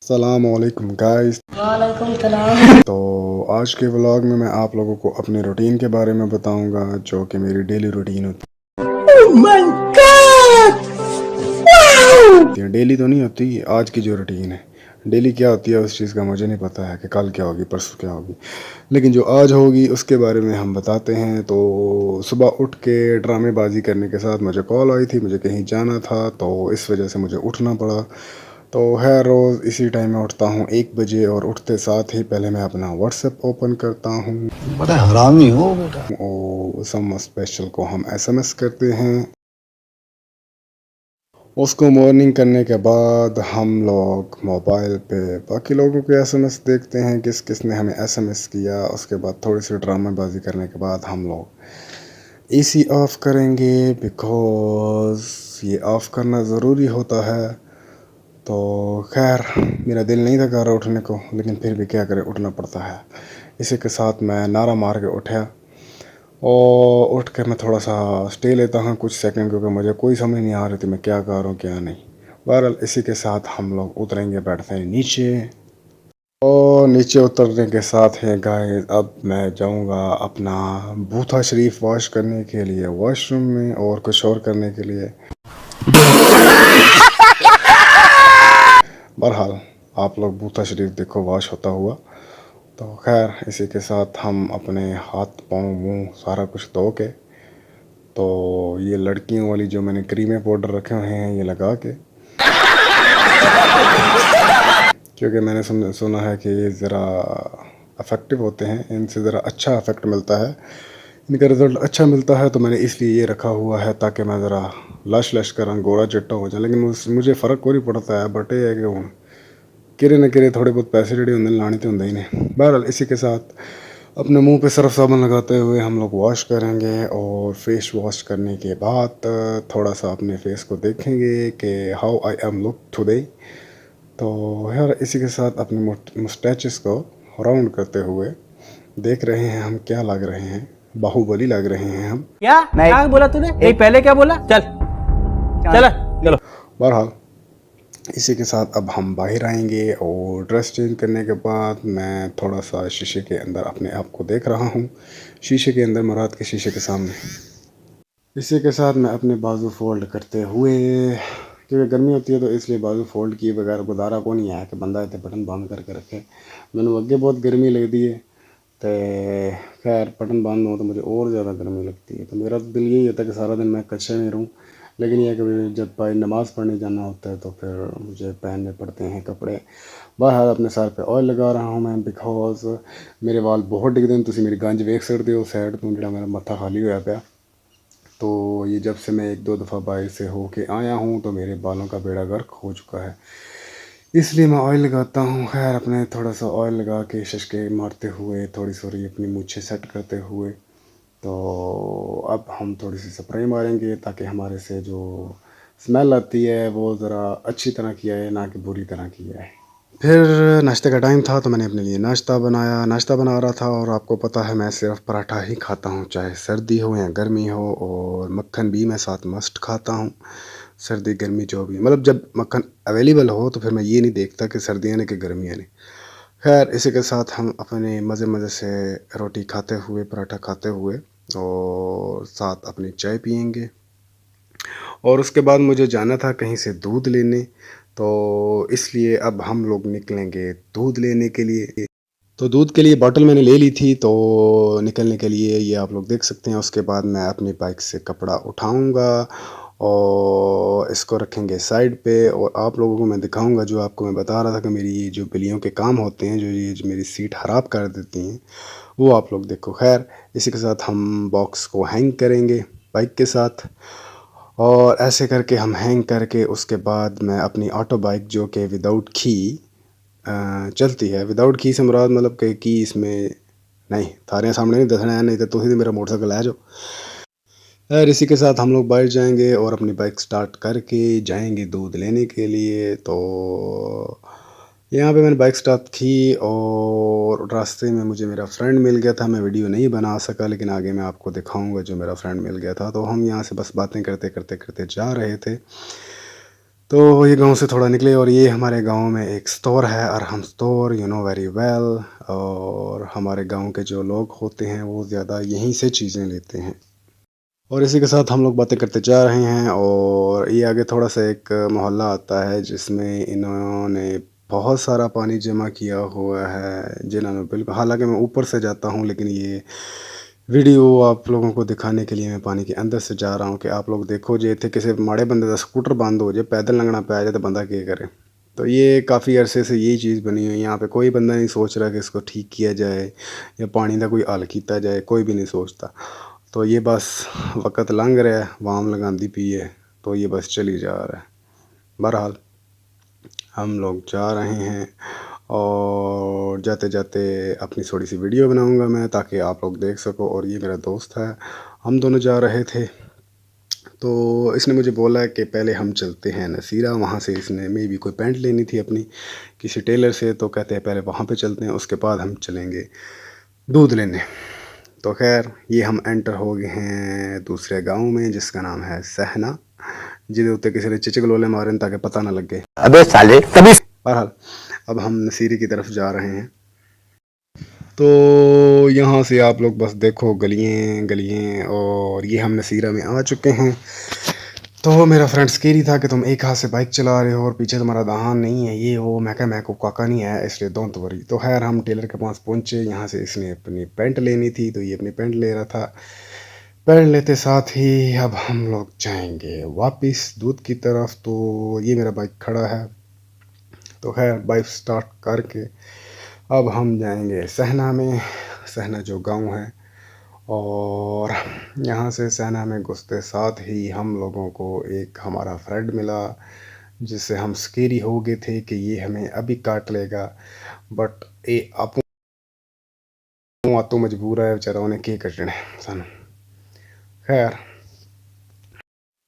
अस्सलामुअलैकुम गाइस। वालेकुम सलाम। तो आज के व्लॉग में मैं आप लोगों को अपनी रूटीन के बारे में बताऊंगा, जो कि मेरी डेली रूटीन होती है। डेली तो नहीं होती, आज की जो रूटीन है। डेली क्या होती है उस चीज़ का मुझे नहीं पता है कि कल क्या होगी, परसों क्या होगी, लेकिन जो आज होगी उसके बारे में हम बताते हैं। तो सुबह उठ के ड्रामेबाजी करने के साथ मुझे कॉल आई थी, मुझे कहीं जाना था, तो इस वजह से मुझे उठना पड़ा। तो है रोज़ इसी टाइम में उठता हूँ 1 बजे, और उठते साथ ही पहले मैं अपना व्हाट्सएप ओपन करता हूँ बड़ा हरामी हो बेटा। और सम स्पेशल को हम एसएमएस करते हैं। उसको मॉर्निंग करने के बाद हम लोग मोबाइल पे बाकी लोगों के एसएमएस देखते हैं, किस किस ने हमें एसएमएस किया। उसके बाद थोड़ी सी ड्रामेबाजी करने के बाद हम लोग एसी ऑफ करेंगे, बिकॉज़ ये ऑफ़ करना ज़रूरी होता है। तो खैर, मेरा दिल नहीं था कर उठने को, लेकिन फिर भी क्या करें, उठना पड़ता है। इसी के साथ मैं नारा मार के उठा, और उठ के मैं थोड़ा सा स्टे लेता हूँ कुछ सेकंड, क्योंकि मुझे कोई समझ नहीं आ रही थी मैं क्या कर रहा हूँ क्या नहीं। बहरहाल इसी के साथ हम लोग उतरेंगे, बैठते हैं नीचे। और नीचे उतरने के साथ है गाइस, अब मैं जाऊँगा अपना बूथा शरीफ वॉश करने के लिए वॉशरूम में, और कुछ और करने के लिए। बहरहाल आप लोग बूथा शरीफ देखो वॉश होता हुआ। तो खैर, इसी के साथ हम अपने हाथ पाँव मुंह सारा कुछ धो के, तो ये लड़कियों वाली जो मैंने क्रीमें पाउडर रखे हुए हैं ये लगा के, क्योंकि मैंने सुना है कि ये ज़रा अफेक्टिव होते हैं, इनसे ज़रा अच्छा इफेक्ट मिलता है, इनका रिज़ल्ट अच्छा मिलता है। तो मैंने इसलिए ये रखा हुआ है ताकि मैं ज़रा लश लश कर रंग गोरा चिट्टा हो जाए। लेकिन मुझे फ़र्क को नहीं पड़ता है, बट ये है कि हूँ किरे न किरे थोड़े बहुत पैसे जेडे होंगे लाने तो होंगे ही नहीं। बहरहाल इसी के साथ अपने मुंह पे सरफ साबुन लगाते हुए हम लोग वॉश करेंगे, और फेस वॉश करने के बाद थोड़ा सा अपने फेस को देखेंगे कि how I am look today. तो यार इसी के साथ अपने मुस्टैचेस को राउंड करते हुए देख रहे हैं हम क्या लग रहे हैं, बाहुबली लग रहे हैं हम। क्या नहीं क्या बोला तूने? नहीं पहले क्या बोला? चल चल चलो। बहरहाल इसी के साथ अब हम बाहर आएंगे, और ड्रेस चेंज करने के बाद मैं थोड़ा सा शीशे के अंदर अपने आप को देख रहा हूँ। शीशे के अंदर मुराद के शीशे के सामने। इसी के साथ मैं अपने बाजू फोल्ड करते हुए, क्योंकि गर्मी होती है तो इसलिए बाजू फोल्ड किए बगैर गुजारा को नहीं है कि बंदा इतने बटन बंद करके रखे। मैंने अगे बहुत गर्मी लगती है, तो खैर बटन बंद हो तो मुझे और ज़्यादा गर्मी लगती है। तो मेरा तो दिल यही होता है कि सारा दिन मैं कच्चे में रहूँ, लेकिन यह कि जब भाई नमाज़ पढ़ने जाना होता है तो फिर मुझे पहनने पड़ते हैं कपड़े। बहरहाल अपने सर पे ऑयल लगा रहा हूँ मैं, बिकॉज मेरे वाल बहुत डिगते हैं। तुम मेरी गंज वेख सकते हो साइड तो जो मेरा मत्था खाली होया पाया। तो ये जब से मैं 1-2 दफ़ा बाइक से हो के आया हूँ तो मेरे बालों का बेड़ा गर्क हो चुका है, इसलिए मैं ऑयल लगाता हूँ। खैर, अपने थोड़ा सा ऑयल लगा के शशके मारते हुए, थोड़ी सी अपनी मूछें सेट करते हुए, तो अब हम थोड़ी सी स्प्रे मारेंगे ताकि हमारे से जो स्मेल आती है वो ज़रा अच्छी तरह की आए, ना कि बुरी तरह की आए। फिर नाश्ते का टाइम था तो मैंने अपने लिए नाश्ता बनाया, नाश्ता बना रहा था। और आपको पता है मैं सिर्फ पराठा ही खाता हूँ, चाहे सर्दी हो या गर्मी हो, और मक्खन भी मैं साथ मस्ट खाता हूँ। सर्दी गर्मी जो भी, मतलब जब मक्खन अवेलेबल हो तो फिर मैं ये नहीं देखता कि सर्दियाँ ने कि गर्मियाँ ने। खैर, इसी के साथ हम अपने मज़े मज़े से रोटी खाते हुए, पराठा खाते हुए, और साथ अपनी चाय पियेंगे। और उसके बाद मुझे जाना था कहीं से दूध लेने, तो इसलिए अब हम लोग निकलेंगे दूध लेने के लिए। तो दूध के लिए बॉटल मैंने ले ली थी, तो निकलने के लिए ये आप लोग देख सकते हैं। उसके बाद मैं अपनी बाइक से कपड़ा उठाऊंगा और इसको रखेंगे साइड पे, और आप लोगों को मैं दिखाऊंगा जो आपको मैं बता रहा था कि मेरी ये जो बिल्लियों के काम होते हैं, जो मेरी सीट ख़राब कर देती हैं, वो आप लोग देखो। खैर, इसी के साथ हम बॉक्स को हैंग करेंगे बाइक के साथ, और ऐसे करके हम हैंग करके उसके बाद मैं अपनी ऑटो बाइक जो कि विदाउट की चलती है। विदाउट की से मुराद मतलब कि की इसमें नहीं, थारे सामने नहीं दसना है, नहीं तो तुम मेरा मोटरसाइकिल है जो। खैर, इसी के साथ हम लोग बाहर जाएंगे और अपनी बाइक स्टार्ट करके जाएंगे दूध लेने के लिए। तो यहाँ पे मैंने बाइक स्टार्ट की, और रास्ते में मुझे मेरा फ्रेंड मिल गया था। मैं वीडियो नहीं बना सका, लेकिन आगे मैं आपको दिखाऊंगा जो मेरा फ्रेंड मिल गया था। तो हम यहाँ से बस बातें करते करते करते जा रहे थे। तो ये गांव से थोड़ा निकले और ये हमारे गांव में एक स्टोर है, Arham store, you know very well. और हमारे गांव के जो लोग होते हैं वो ज़्यादा यहीं से चीज़ें लेते हैं। और इसी के साथ हम लोग बातें करते जा रहे हैं और ये आगे थोड़ा सा एक मोहल्ला आता है जिसमें इन्होंने बहुत सारा पानी जमा किया हुआ है, जिन्होंने बिल्कुल, हालांकि मैं ऊपर से जाता हूँ लेकिन ये वीडियो आप लोगों को दिखाने के लिए मैं पानी के अंदर से जा रहा हूँ कि आप लोग देखो जे थे किसी माड़े बंदे का स्कूटर बंद हो जाए, पैदल लंघना पै जाए तो बंदा क्या करे। तो ये काफ़ी अरसे से यही चीज़ बनी हुई है, यहाँ पे कोई बंदा नहीं सोच रहा कि इसको ठीक किया जाए या पानी का कोई हल किया जाए, कोई भी नहीं सोचता। तो ये बस वक़्त लंघ रहा है, वाम लगांदी पई है, तो ये बस चली जा रहा है। बहरहाल हम लोग जा रहे हैं और जाते जाते अपनी थोड़ी सी वीडियो बनाऊंगा मैं ताकि आप लोग देख सको। और ये मेरा दोस्त है, हम दोनों जा रहे थे। तो इसने मुझे बोला कि पहले हम चलते हैं नसीरा, वहाँ से इसने मे भी कोई पैंट लेनी थी अपनी किसी टेलर से, तो कहते हैं पहले वहाँ पे चलते हैं, उसके बाद हम चलेंगे दूध लेने। तो खैर ये हम एंटर हो गए हैं दूसरे गांव में जिसका नाम है सहना, जिदे उत्ते किसी ने चिचक लोले मारे ताकि पता ना लगे। अबे साले तभी। बहरहाल अब हम नसीरी की तरफ जा रहे हैं। तो यहाँ से आप लोग बस देखो गलियाँ गलियाँ, और ये हम नसीरा में आ चुके हैं। तो मेरा फ्रेंड्स कह रही था कि तुम एक हाथ से बाइक चला रहे हो और पीछे तुम्हारा दहान नहीं है, ये वो। मैं कहा मैं को काका नहीं है इसलिए डोंट वरी। तो खैर हम टेलर के पास पहुँचे, यहाँ से इसने अपनी पैंट लेनी थी तो ये अपनी पैंट ले रहा था। पैंट लेते साथ ही अब हम लोग जाएंगे वापस दूध की तरफ। तो ये मेरा बाइक खड़ा है, तो खैर बाइक स्टार्ट करके अब हम जाएंगे सहना में। सहना जो गांव है, और यहाँ से सहना में घुसते साथ ही हम लोगों को एक हमारा फ्रेंड मिला जिससे हम स्केरी हो गए थे कि ये हमें अभी काट लेगा। बट ये आपू आतू मजबूर है बेचारा, उन्हें क्या कटने सन। खैर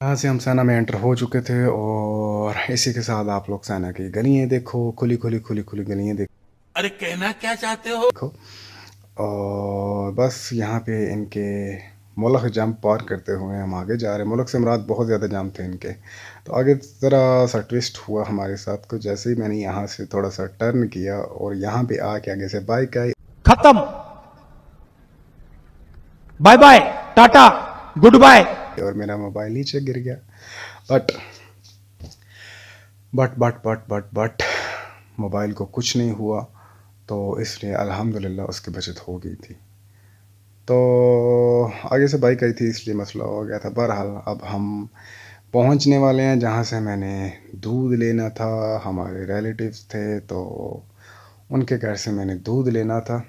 यहाँ से हम सैना में एंटर हो चुके थे और इसी के साथ आप लोग सैना की गलियाँ देखो, खुली खुली खुली खुली गलियाँ अरे कहना क्या चाहते हो? देखो। और बस यहाँ पे इनके मुल्क जंप पार करते हुए हम आगे जा रहे हैं। मुल्क से मुराद बहुत ज़्यादा जाम थे इनके। तो आगे ज़रा सा ट्विस्ट हुआ हमारे साथ को, जैसे ही मैंने यहाँ से थोड़ा सा टर्न किया और यहाँ पे आके आगे से बाइक आई खत्म। Bye bye ta ta good bye. और मेरा मोबाइल नीचे गिर गया। बट मोबाइल को कुछ नहीं हुआ, तो इसलिए अल्हम्दुलिल्लाह उसकी बचत हो गई थी। तो आगे से बाइक आई थी इसलिए मसला हो गया था। बहरहाल अब हम पहुंचने वाले हैं जहां से मैंने दूध लेना था। हमारे रिलेटिव्स थे तो उनके घर से मैंने दूध लेना था।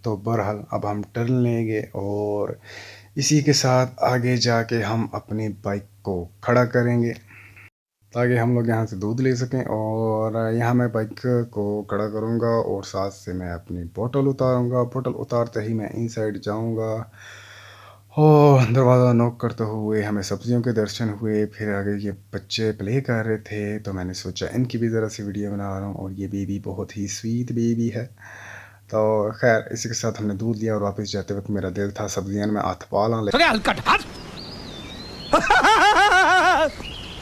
तो बहरहाल अब हम टर्न लेंगे और इसी के साथ आगे जाके हम अपनी बाइक को खड़ा करेंगे ताकि हम लोग यहाँ से दूध ले सकें। और यहाँ मैं बाइक को खड़ा करूँगा और साथ से मैं अपनी बोतल उतारूँगा। बोतल उतारते ही मैं इन साइड जाऊँगा और दरवाज़ा नॉक करते हुए हमें सब्जियों के दर्शन हुए। फिर आगे ये बच्चे प्ले कर रहे थे तो मैंने सोचा इनकी भी ज़रा सी वीडियो बना रहा हूँ। और ये बेबी बहुत ही स्वीट बेबी है। तो खैर इसी के साथ हमने दूध लिया और वापस जाते वक्त मेरा दिल था सब्जियाँ में हाथ पाला,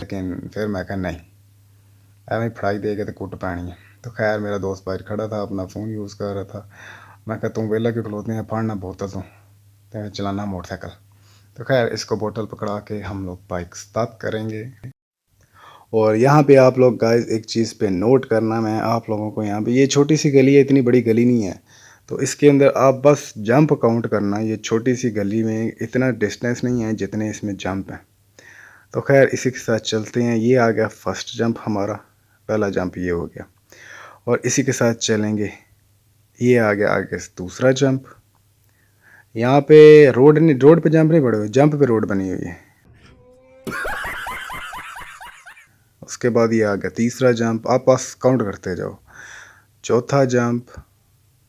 लेकिन फिर मैं कहा नहीं, एवं फड़ाई देगा तो कुट पैनी है। तो खैर मेरा दोस्त बाहर खड़ा था, अपना फ़ोन यूज़ कर रहा था। मैं कहता हूँ वेला के खलोते हैं, फाड़ना बोतल तो चलाना मोटरसाइकिल। तो खैर इसको बोतल पकड़ा के हम लोग बाइक स्टार्ट करेंगे। और यहाँ पे आप लोग गाइस एक चीज़ पे नोट करना, मैं आप लोगों को यहाँ पे, ये छोटी सी गली है, इतनी बड़ी गली नहीं है। तो इसके अंदर आप बस जंप काउंट करना, ये छोटी सी गली में इतना डिस्टेंस नहीं है जितने इसमें जंप है। तो खैर इसी के साथ चलते हैं। ये आ गया फर्स्ट जंप हमारा, पहला जंप ये हो गया। और इसी के साथ चलेंगे, ये आ गया आगे दूसरा जंप। यहाँ पे रोड पे जंप नहीं पड़े हुए, जंप पे रोड बनी हुई है। उसके बाद ये आ गया तीसरा जंप, आप बस काउंट करते जाओ। चौथा जंप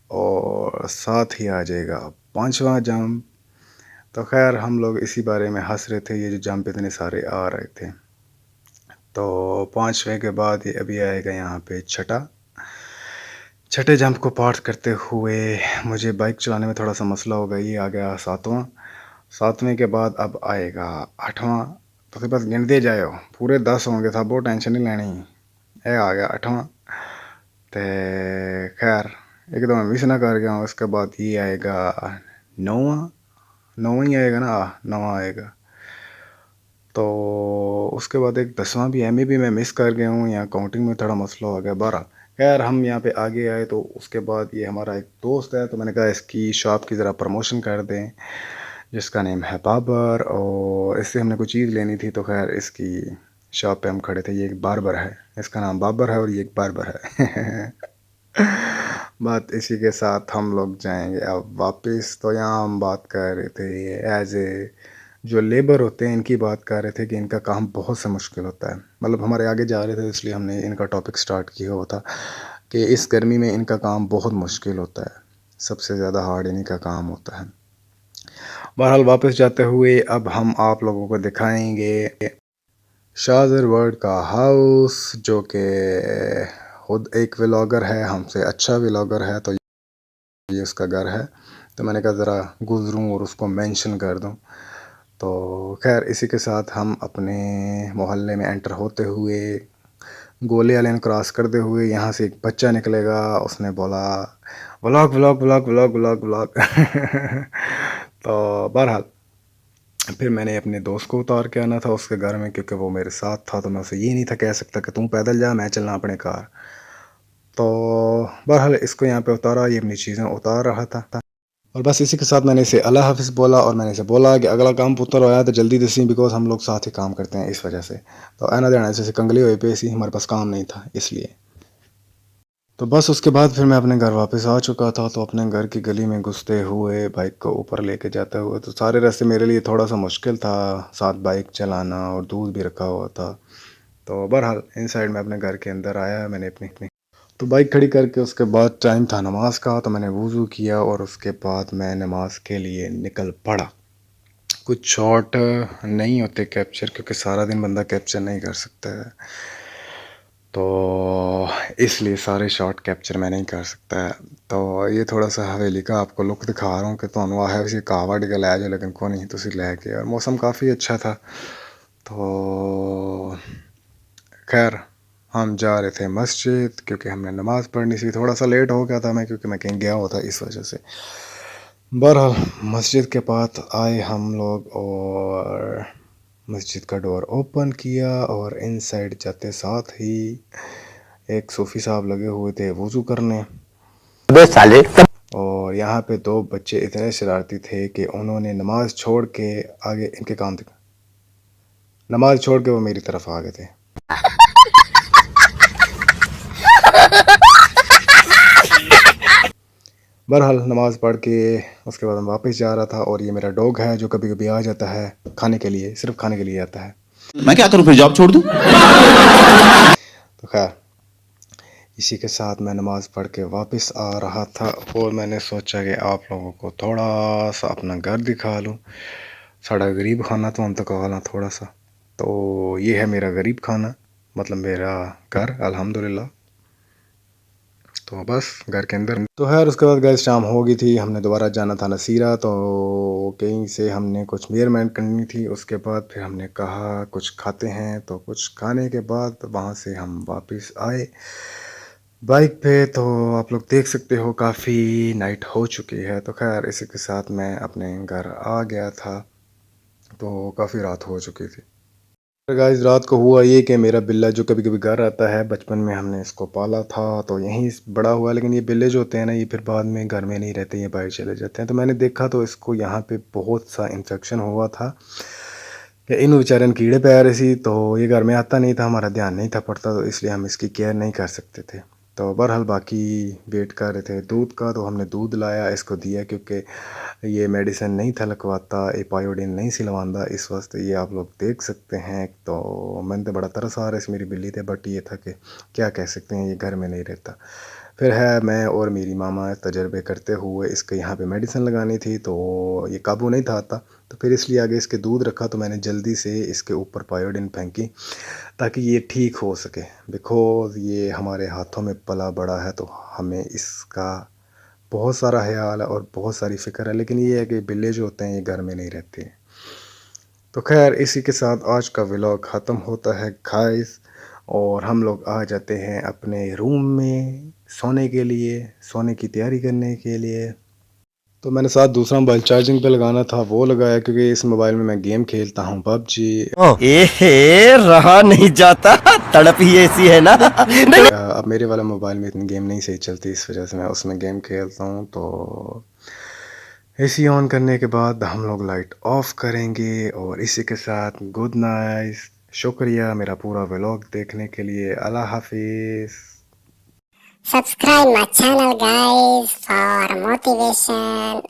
और साथ ही आ जाएगा पांचवा जंप। तो खैर हम लोग इसी बारे में हंस रहे थे, ये जो जंप इतने सारे आ रहे थे। तो पांचवें के बाद ये अभी आएगा यहाँ पे छठे जंप को पार करते हुए मुझे बाइक चलाने में थोड़ा सा मसला हो गया। ये आ गया सातवां के बाद अब आएगा आठवां, तो बस गिनते जाओ, पूरे 10 होंगे, सब वो टेंशन नहीं लेनी। ये आ गया 8वां। तो खैर एक तो मैं मिस ना कर गया हूँ। उसके बाद ये आएगा 9वां, 9वां ही आएगा ना, 9वां आएगा। तो उसके बाद एक 10वां भी है, में भी मैं मिस कर गया हूँ, यहाँ काउंटिंग में थोड़ा मसला हो गया। 12। खैर हम यहाँ पे आगे आए तो उसके बाद ये हमारा एक दोस्त है, तो मैंने कहा इसकी शॉप की ज़रा प्रमोशन कर दें, जिसका नेम है बाबर, और इससे हमने कुछ चीज़ लेनी थी। तो खैर इसकी शॉप पे हम खड़े थे। ये एक बार्बर है, इसका नाम बाबर है और ये एक बार्बर है। बात इसी के साथ हम लोग जाएंगे अब वापस। तो यहाँ हम बात कर रहे थे एज ए जो लेबर होते हैं इनकी बात कर रहे थे कि इनका काम बहुत सा मुश्किल होता है। मतलब हमारे आगे जा रहे थे इसलिए हमने इनका टॉपिक स्टार्ट किया हुआ था कि इस गर्मी में इनका काम बहुत मुश्किल होता है, सबसे ज़्यादा हार्ड इन्हीं का काम होता है। बहरहाल वापस जाते हुए अब हम आप लोगों को दिखाएंगे शाहजर वर्ल्ड का हाउस, जो कि खुद एक व्लॉगर है, हमसे अच्छा व्लॉगर है, तो ये उसका घर है। तो मैंने कहा ज़रा गुज़रूँ और उसको मेंशन कर दूँ। तो खैर इसी के साथ हम अपने मोहल्ले में एंटर होते हुए गोले वाले ने क्रॉस करते हुए यहाँ से एक बच्चा निकलेगा। उसने बोला vlog vlog vlog vlog vlog vlog. तो बहरहाल फिर मैंने अपने दोस्त को उतार के आना था उसके घर में, क्योंकि वो मेरे साथ था। तो मैं उसे ये नहीं था कह सकता कि तुम पैदल जा, मैं चलना अपने कार। तो बहरहाल इसको यहाँ पे उतारा, ये अपनी चीज़ें उतार रहा था। और बस इसी के साथ मैंने इसे अल्लाह हाफिज़ बोला, और मैंने इसे बोला कि अगला काम पुत्र होया तो जल्दी दसी, बिकॉज हम लोग साथ ही काम करते हैं इस वजह से। तो आना देना ऐसे कंगली हुई पे सी, हमारे पास काम नहीं था इसलिए। तो बस उसके बाद फिर मैं अपने घर वापस आ चुका था। तो अपने घर की गली में घुसते हुए बाइक को ऊपर लेके जाते हुए, तो सारे रास्ते मेरे लिए थोड़ा सा मुश्किल था, साथ बाइक चलाना, और दूध भी रखा हुआ था। तो बहरहाल इन साइड में अपने घर के अंदर आया मैंने अपनी तो बाइक खड़ी करके उसके बाद टाइम था नमाज का, तो मैंने वज़ू किया और उसके बाद मैं नमाज के लिए निकल पड़ा। कुछ शॉट नहीं होते कैप्चर, क्योंकि सारा दिन बंदा कैप्चर नहीं कर सकता है, तो इसलिए सारे शॉट कैप्चर मैं नहीं कर सकता है। तो ये थोड़ा सा हवेली का आपको लुक दिखा रहा हूँ कि तो है वैसे कहवा डिगा लै जाओ, लेकिन को नहीं तुसी लैके, और मौसम काफ़ी अच्छा था। तो खैर हम जा रहे थे मस्जिद, क्योंकि हमने नमाज़ पढ़नी थी। थोड़ा सा लेट हो गया था मैं, क्योंकि मैं कहीं गया हुआ था इस वजह से। बहरहाल मस्जिद के पास आए हम लोग, और मस्जिद का डोर ओपन किया, और इन साइड जाते साथ ही एक सूफ़ी साहब लगे हुए थे वज़ू करने। और यहाँ पे दो बच्चे इतने शरारती थे कि उन्होंने नमाज छोड़ के आगे इनके काम थे, नमाज छोड़ के वो मेरी तरफ आ गए थे। बहरहाल नमाज़ पढ़ के उसके बाद मैं वापस जा रहा था, और ये मेरा डॉग है जो कभी कभी आ जाता है खाने के लिए, सिर्फ खाने के लिए आता है। मैं क्या करूं, फिर जॉब छोड़ दूं? तो खैर इसी के साथ मैं नमाज़ पढ़ के वापस आ रहा था, और मैंने सोचा कि आप लोगों को थोड़ा सा अपना घर दिखा लूँ। साड़ा गरीब खाना तो हम तो कहला थोड़ा सा। तो ये है मेरा गरीब खाना, मतलब मेरा घर अल्हम्दुलिल्लाह। तो बस घर के अंदर तो खैर उसके बाद गैस शाम हो गई थी, हमने दोबारा जाना था नसीरा। तो कहीं से हमने कुछ मेजरमेंट करनी थी। उसके बाद फिर हमने कहा कुछ खाते हैं, तो कुछ खाने के बाद वहाँ से हम वापस आए बाइक पे। तो आप लोग देख सकते हो काफ़ी नाइट हो चुकी है। तो खैर इसी के साथ मैं अपने घर आ गया था, तो काफ़ी रात हो चुकी थी। गाइस रात को हुआ ये कि मेरा बिल्ला जो कभी कभी घर आता है, बचपन में हमने इसको पाला था तो यहीं बड़ा हुआ, लेकिन ये बिल्ले जो होते हैं ना, ये फिर बाद में घर में नहीं रहते, ये बाहर चले जाते हैं। तो मैंने देखा तो इसको यहाँ पे बहुत सा इन्फेक्शन हुआ था कि इन बेचारे ने कीड़े पे आ रहे सी। तो ये घर में आता नहीं था, हमारा ध्यान नहीं था पड़ता, तो इसलिए हम इसकी केयर नहीं कर सकते थे। तो बहरहाल बाकी वेट कर रहे थे दूध का, तो हमने दूध लाया, इसको दिया, क्योंकि ये मेडिसिन नहीं था लगवाता, एपायोडीन नहीं सिलवाता, इस वास्ते ये आप लोग देख सकते हैं। तो मैंने तो बड़ा तरस आ रहा है इस मेरी बिल्ली थे, बट ये था कि क्या कह सकते हैं, ये घर में नहीं रहता। फिर है मैं और मेरी मामा तजर्बे करते हुए इसके यहाँ पे मेडिसिन लगानी थी, तो ये काबू नहीं था आता। तो फिर इसलिए आगे इसके दूध रखा, तो मैंने जल्दी से इसके ऊपर पायोडीन फेंकी ताकि ये ठीक हो सके, बिकॉज ये हमारे हाथों में पला बड़ा है, तो हमें इसका बहुत सारा ख्याल है और बहुत सारी फ़िक्र है। लेकिन ये है कि बिल्ले जो होते हैं ये घर में नहीं रहते हैं। तो खैर इसी के साथ आज का व्लॉग ख़त्म होता है गाइस, और हम लोग आ जाते हैं अपने रूम में सोने के लिए, सोने की तैयारी करने के लिए। तो मैंने साथ दूसरा मोबाइल चार्जिंग पे लगाना था, वो लगाया क्योंकि इस मोबाइल में मैं गेम खेलता हूँ पबजी। एहे रहा नहीं जाता, तड़प ही ऐसी है ना। अब मेरे वाला मोबाइल में इतनी गेम नहीं सही चलती, इस वजह से मैं उसमें गेम खेलता हूँ। तो एसी ऑन करने के बाद हम लोग लाइट ऑफ करेंगे, और इसी के साथ गुड नाइट। शुक्रिया मेरा पूरा व्लॉग देखने के लिए। अल्लाह हाफिज़। Subscribe my channel guys for motivation